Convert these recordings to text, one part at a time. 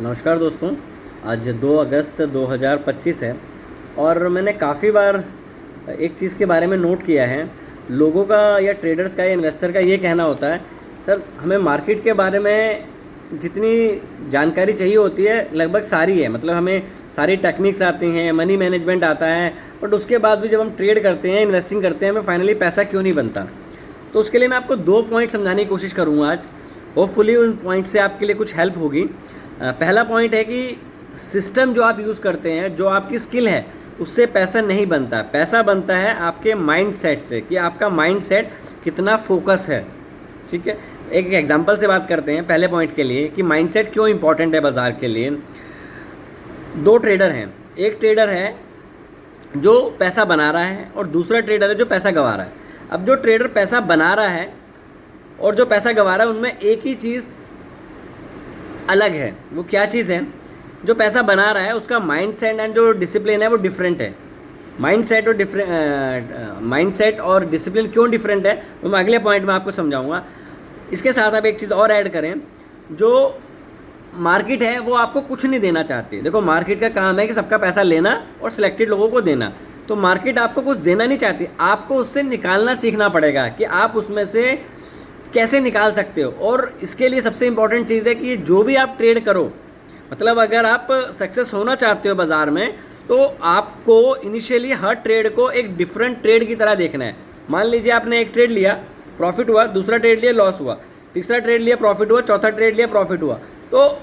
नमस्कार दोस्तों। आज 2 अगस्त 2025 है और मैंने काफ़ी बार एक चीज़ के बारे में नोट किया है। लोगों का या ट्रेडर्स का या इन्वेस्टर का ये कहना होता है, सर हमें मार्केट के बारे में जितनी जानकारी चाहिए होती है लगभग सारी है, मतलब हमें सारी टेक्निक्स आती हैं, मनी मैनेजमेंट आता है, बट उसके बाद भी जब हम ट्रेड करते हैं, इन्वेस्टिंग करते हैं, हमें फाइनली पैसा क्यों नहीं बनता। तो उसके लिए मैं आपको 2 पॉइंट समझाने की कोशिश करूँगा आज। होपफुली उन पॉइंट से आपके लिए कुछ हेल्प होगी। पहला पॉइंट है कि सिस्टम जो आप यूज़ करते हैं, जो आपकी स्किल है, उससे पैसा नहीं बनता। पैसा बनता है आपके माइंड सेट से, कि आपका माइंड सेट कितना फोकस है। ठीक है, एक एग्जांपल से बात करते हैं पहले पॉइंट के लिए कि माइंड सेट क्यों इंपॉर्टेंट है बाज़ार के लिए। 2 ट्रेडर हैं, एक ट्रेडर है जो पैसा बना रहा है और दूसरा ट्रेडर है जो पैसा गंवा रहा है। अब जो ट्रेडर पैसा बना रहा है और जो पैसा गंवा रहा है, उनमें एक ही चीज़ अलग है। वो क्या चीज़ है? जो पैसा बना रहा है उसका माइंड सेट एंड जो डिसिप्लिन है वो डिफरेंट है। माइंड सेट और डिसिप्लिन क्यों डिफरेंट है वो मैं अगले पॉइंट में आपको समझाऊंगा। इसके साथ आप एक चीज़ और ऐड करें, जो मार्केट है वो आपको कुछ नहीं देना चाहती। देखो, मार्केट का काम है कि सबका पैसा लेना और सिलेक्टेड लोगों को देना। तो मार्केट आपको कुछ देना नहीं चाहती, आपको उससे निकालना सीखना पड़ेगा कि आप उसमें से कैसे निकाल सकते हो। और इसके लिए सबसे इम्पॉर्टेंट चीज़ है कि जो भी आप ट्रेड करो, मतलब अगर आप सक्सेस होना चाहते हो बाज़ार में, तो आपको इनिशियली हर ट्रेड को एक डिफरेंट ट्रेड की तरह देखना है। मान लीजिए आपने एक ट्रेड लिया, प्रॉफिट हुआ, दूसरा ट्रेड लिया, लॉस हुआ, तीसरा ट्रेड लिया, प्रॉफिट हुआ, चौथा ट्रेड लिया, प्रॉफिट हुआ। तो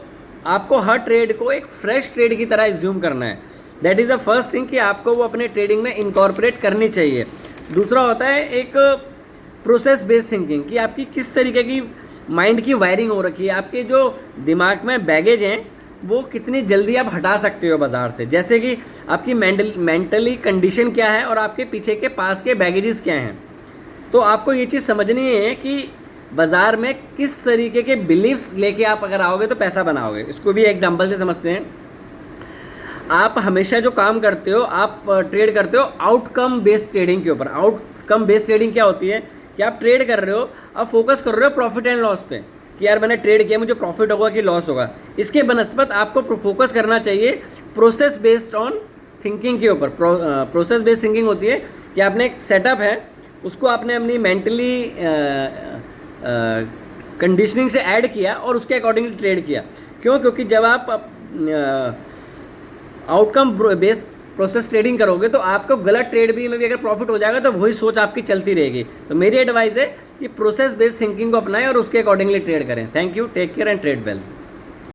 आपको हर ट्रेड को एक फ्रेश ट्रेड की तरह एज्यूम करना है। That is the first thing कि आपको वो अपने ट्रेडिंग में इनकॉर्पोरेट करनी चाहिए। दूसरा होता है एक प्रोसेस बेस्ड थिंकिंग, कि आपकी किस तरीके की माइंड की वायरिंग हो रखी है, आपके जो दिमाग में बैगेज हैं वो कितनी जल्दी आप हटा सकते हो बाज़ार से। जैसे कि आपकी मेंटली कंडीशन क्या है और आपके पीछे के पास के बैगेजेस क्या हैं। तो आपको ये चीज़ समझनी है कि बाज़ार में किस तरीके के बिलीव्स लेके आप अगर आओगे तो पैसा बनाओगे। इसको भी एग्जाम्पल से समझते हैं। आप हमेशा जो काम करते हो, आप ट्रेड करते हो आउटकम बेस्ड ट्रेडिंग के ऊपर। आउटकम बेस्ड ट्रेडिंग क्या होती है कि आप ट्रेड कर रहे हो, आप फोकस कर रहे हो प्रॉफिट एंड लॉस पे, कि यार मैंने ट्रेड किया, मुझे प्रॉफिट होगा कि लॉस होगा। इसके बनस्पत आपको फोकस करना चाहिए प्रोसेस बेस्ड ऑन थिंकिंग के ऊपर। प्रोसेस बेस्ड थिंकिंग होती है कि आपने एक सेटअप है, उसको आपने अपनी मेंटली कंडीशनिंग से ऐड किया और उसके अकॉर्डिंगली ट्रेड किया। क्यों? क्योंकि जब आप आउटकम बेस्ड प्रोसेस ट्रेडिंग करोगे तो आपको गलत ट्रेड भी में भी अगर प्रॉफिट हो जाएगा तो वही सोच आपकी चलती रहेगी। तो मेरी एडवाइस है कि प्रोसेस बेस्ड थिंकिंग को अपनाएं और उसके अकॉर्डिंगली ट्रेड करें। Thank you, take care and trade well.